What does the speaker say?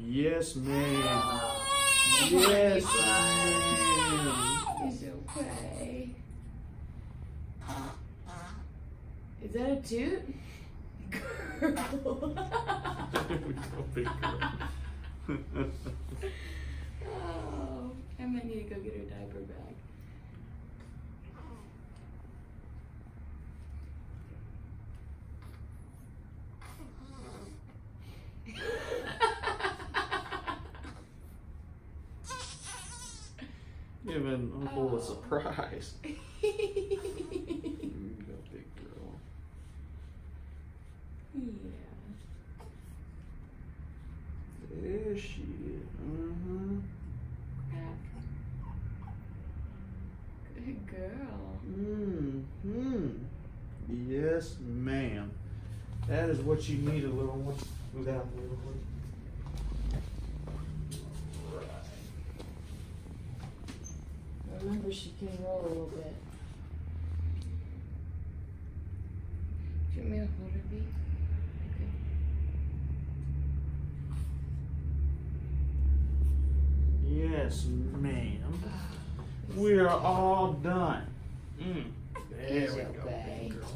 Yes, ma'am. Yes, ma'am. It's okay. Is that a toot? Girl. Big girl. Oh, I might need to go get her diaper back. Giving Uncle a surprise. There you go, big girl. Yeah. There she is. Crap. Good girl. Yes, ma'am. That is what you need, a little one. Without a little one. Remember, she can roll a little bit. Do you want me to hold her, B? Okay. Yes, ma'am. We are all done. There we go, big girl.